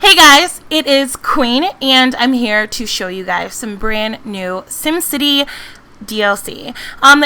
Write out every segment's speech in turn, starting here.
Hey guys, it is Queen, and I'm here to show you guys some brand new SimCity DLC.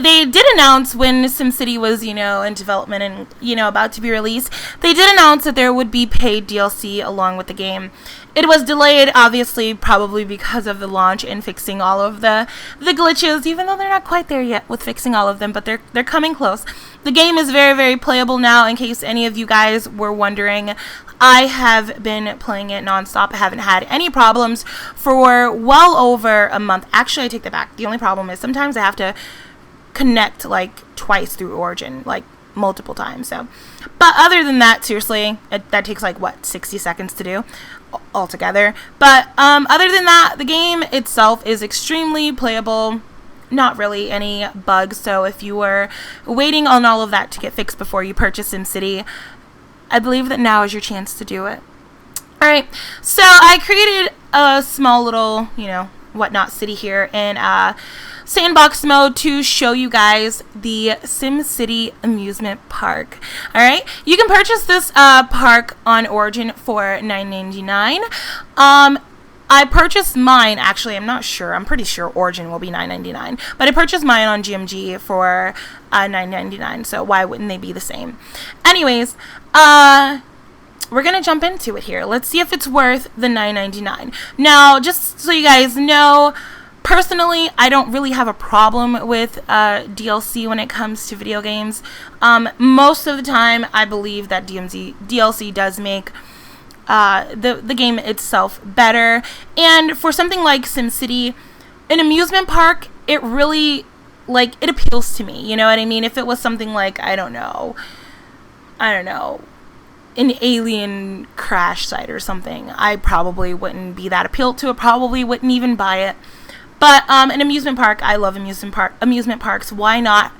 They did announce when SimCity was, in development and, about to be released, they did announce that there would be paid DLC along with the game. It was delayed, obviously, probably because of the launch and fixing all of the glitches, even though they're not quite there yet with fixing all of them, but they're coming close. The game is very, very playable now, in case any of you guys were wondering. I have been playing it nonstop. I haven't had any problems for well over a month. Actually, I take that back. The only problem is sometimes I have to connect like twice through Origin, like multiple times. So, but other than that, seriously, that takes like what, 60 seconds to do altogether. But other than that, the game itself is extremely playable. Not really any bugs. So if you were waiting on all of that to get fixed before you purchase SimCity, I believe that now is your chance to do it. Alright, so I created a small little, whatnot city here in sandbox mode to show you guys the SimCity Amusement Park. Alright, you can purchase this park on Origin for $9.99. I purchased mine, actually, I'm not sure. I'm pretty sure Origin will be $9.99. But I purchased mine on GMG for $9.99, so why wouldn't they be the same? Anyways, we're going to jump into it here. Let's see if it's worth the $9.99. Now, just so you guys know, personally, I don't really have a problem with DLC when it comes to video games. Most of the time, I believe that DLC does make the game itself better. And for something like SimCity, an amusement park, it really, it appeals to me, you know what I mean? If it was something like, I don't know, an alien crash site or something, I probably wouldn't be that appealed to it, probably wouldn't even buy it. But an amusement park, I love amusement parks. Why not,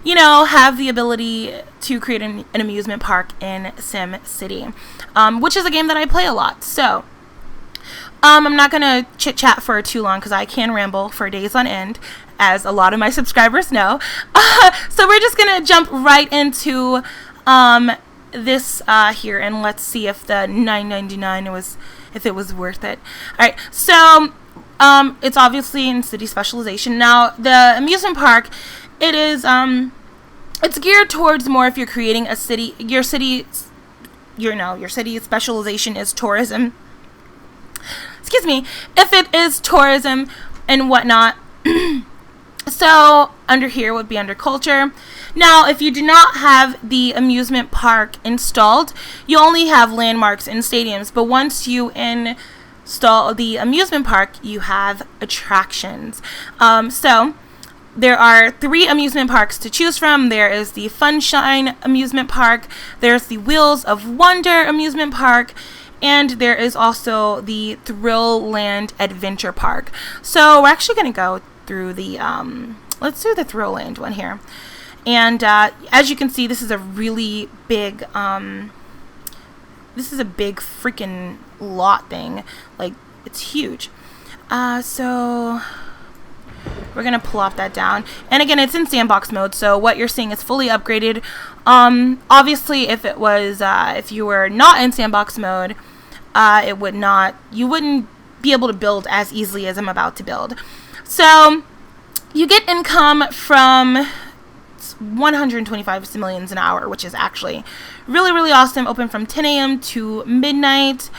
have the ability to create an amusement park in SimCity, which is a game that I play a lot. So, I'm not going to chit-chat for too long because I can ramble for days on end, as a lot of my subscribers know. So we're just going to jump right into this here, and let's see if the $9.99 if it was worth it. Alright, so it's obviously in city specialization. Now, the amusement park, it is it's geared towards more if you're creating a city. Your city specialization is tourism. Excuse me, if it is tourism and whatnot. So under here would be under culture. Now, if you do not have the amusement park installed, you only have landmarks and stadiums. But once you install the amusement park, you have attractions. So there are 3 amusement parks to choose from. There is the Funshine Amusement Park, there's the Wheels of Wonder Amusement Park, and there is also the Thrill Land Adventure Park. So we're actually going to go through the, let's do the Thrill Land one here. And as you can see, this is a really big, this is a big freaking lot thing. Like, it's huge. So we're going to plop that down. And again, it's in sandbox mode, so what you're seeing is fully upgraded. Obviously, if it was, if you were not in sandbox mode, you wouldn't be able to build as easily as I'm about to build. So you get income from 125 simoleons an hour, which is actually really, really awesome. Open from 10 a.m. to midnight.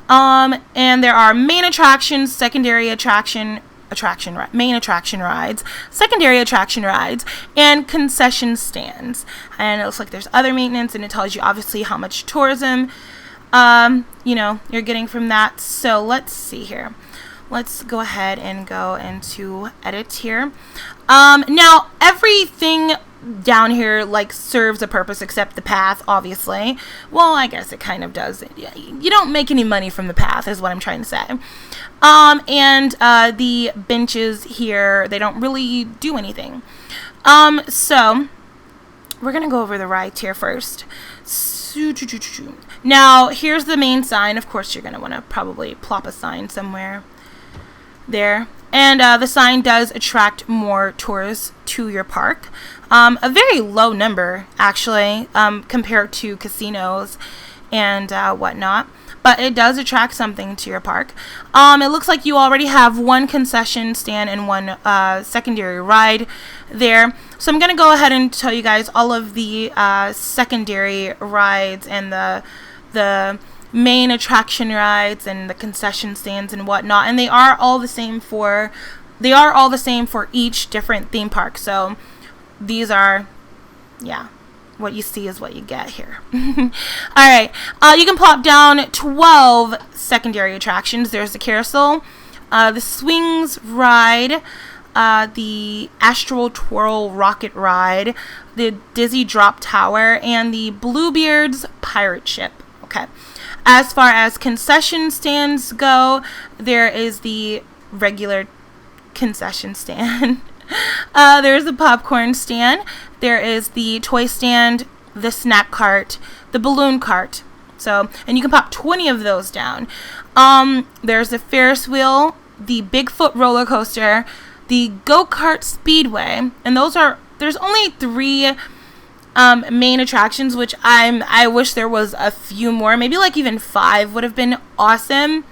And there are main attractions, secondary main attraction rides, secondary attraction rides, and concession stands. And it looks like there's other maintenance, and it tells you obviously how much tourism you're getting from that. So let's see here. Let's go ahead and go into edit here. Now everything down here serves a purpose except the path, obviously. Well, I guess it kind of does. You don't make any money from the path is what I'm trying to say. And the benches here, they don't really do anything. So we're gonna go over the rides here first. Now here's the main sign. Of course, you're gonna want to probably plop a sign somewhere there. And the sign does attract more tourists to your park. A very low number, actually, compared to casinos and whatnot. but it does attract something to your park. It looks like you already have one concession stand and one secondary ride there. So I'm going to go ahead and tell you guys all of the secondary rides and the main attraction rides and the concession stands and whatnot. And they are all the same for each different theme park. So these are, yeah, what you see is what you get here. Alright, you can plop down 12 secondary attractions. There's the carousel, the swings ride, the astral twirl rocket ride, the dizzy drop tower, and the Bluebeard's pirate ship. Okay. As far as concession stands go, there is the regular concession stand. There's the popcorn stand. There is the toy stand, the snack cart, the balloon cart. So, and you can pop 20 of those down. There's the Ferris wheel, the Bigfoot roller coaster, the Go-Kart Speedway, and there's only 3 main attractions, which I wish there was a few more. Maybe like even 5 would have been awesome.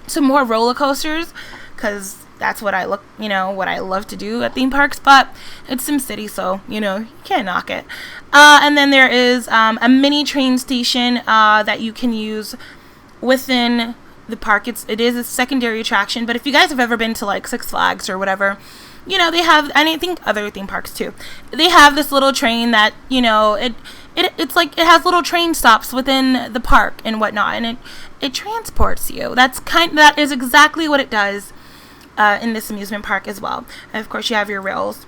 Some more roller coasters, because that's what I love to do at theme parks. But it's SimCity, so you can't knock it. And then there is a mini train station that you can use within the park. It is a secondary attraction, but if you guys have ever been to like Six Flags or whatever, they have, and I think other theme parks too, they have this little train that, it's like it has little train stops within the park and whatnot, and it transports you. That is exactly what it does in this amusement park as well. And of course you have your rails.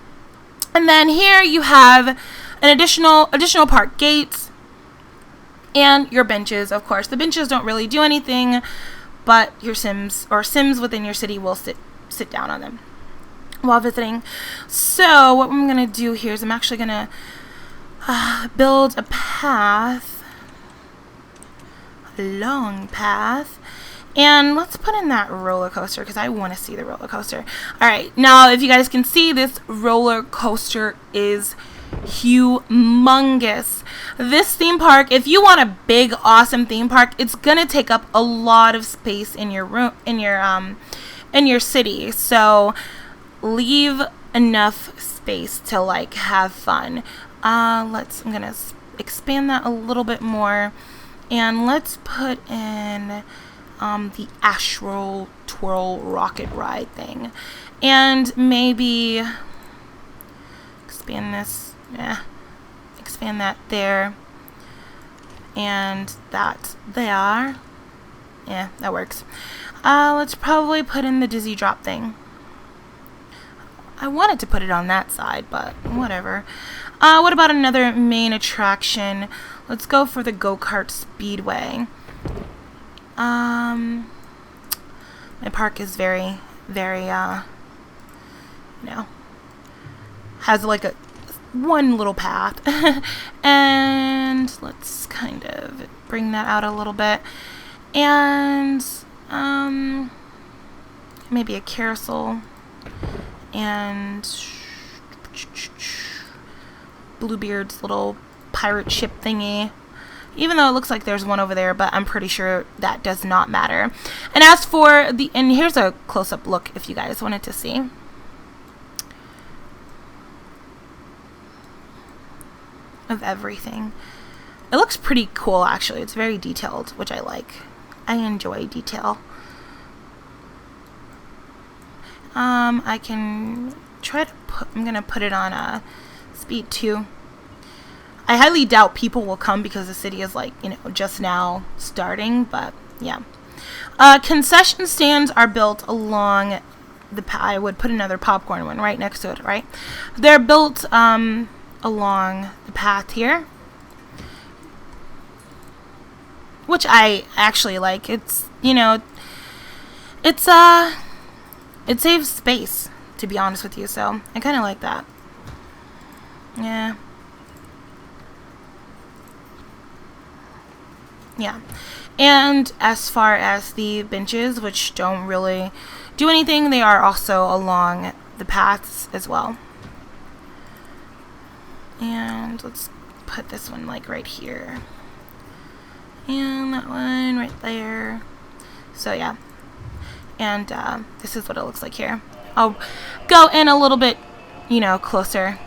And then here you have an additional park gates and your benches. Of course, the benches don't really do anything, but your Sims within your city will sit down on them while visiting. So what I'm going to do here is I'm actually going to build a path, a long path, and let's put in that roller coaster because I want to see the roller coaster. Alright, now if you guys can see, this roller coaster is humongous. This theme park, if you want a big awesome theme park, it's gonna take up a lot of space in your room, in your city. So leave enough space to like have fun. I'm gonna expand that a little bit more, and let's put in the astral twirl rocket ride thing, and maybe expand this. Expand that there, and that there. Yeah, that works. Let's probably put in the dizzy drop thing. I wanted to put it on that side, but whatever. What about another main attraction? Let's go for the Go-Kart Speedway. My park is very, very, has like one little path. And let's kind of bring that out a little bit. And, maybe a carousel. And Bluebeard's little pirate ship thingy. Even though it looks like there's one over there, but I'm pretty sure that does not matter. And as for and here's a close-up look if you guys wanted to see. Of everything. It looks pretty cool actually. It's very detailed, which I like. I enjoy detail. I can try to I'm gonna put it on speed 2. I highly doubt people will come because the city is like, just now starting, but yeah. Concession stands are built along the path. I would put another popcorn one right next to it, right? They're built along the path here, which I actually like. It's, it saves space, to be honest with you, so I kind of like that. Yeah. Yeah. And as far as the benches, which don't really do anything, they are also along the paths as well. And let's put this one like right here. And that one right there. So yeah. And this is what it looks like here. I'll go in a little bit, you know, closer,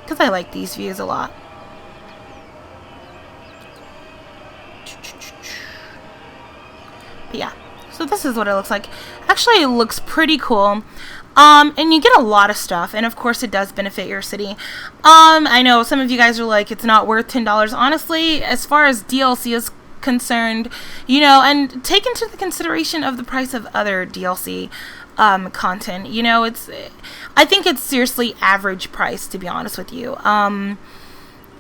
because I like these views a lot. But yeah, so this is what it looks like. Actually, it looks pretty cool. And you get a lot of stuff, and of course it does benefit your city. I know some of you guys are like, it's not worth $10. Honestly, as far as DLC is concerned, you know, and take into the consideration of the price of other DLC content, you know, I think it's seriously average price, to be honest with you.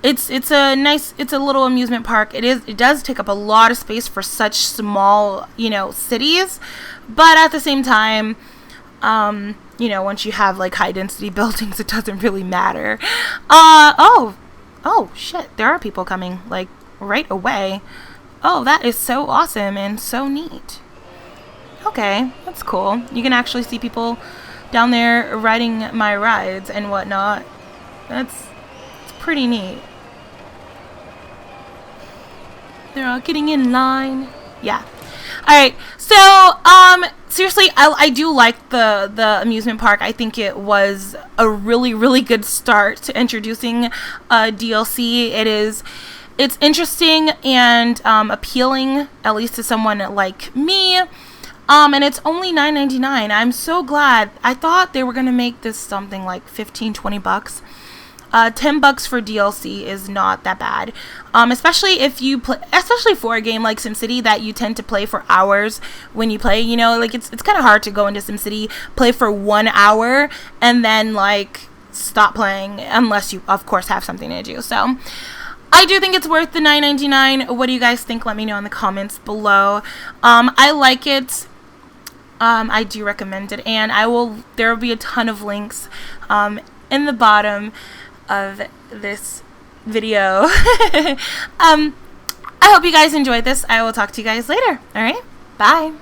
It's a little amusement park. It does take up a lot of space for such small, you know, cities, but at the same time, you know, once you have like high density buildings, it doesn't really matter. Oh shit, there are people coming like right away. Oh, that is so awesome and so neat. Okay, that's cool. You can actually see people down there riding my rides and whatnot. It's pretty neat. They're all getting in line. Yeah. Alright, so, seriously, I do like the amusement park. I think it was a really, really good start to introducing DLC. It's interesting and appealing, at least to someone like me. And it's only $9.99. I'm so glad. I thought they were going to make this something like $15-20. $10 for DLC is not that bad, especially if you play, especially for a game like SimCity that you tend to play for hours when you play. You know, like it's kind of hard to go into SimCity, play for 1 hour, and then like stop playing unless you, of course, have something to do. So I do think it's worth the $9.99. What do you guys think? Let me know in the comments below. I like it. I do recommend it, and there will be a ton of links in the bottom of this video. I hope you guys enjoyed this. I will talk to you guys later. All right, bye.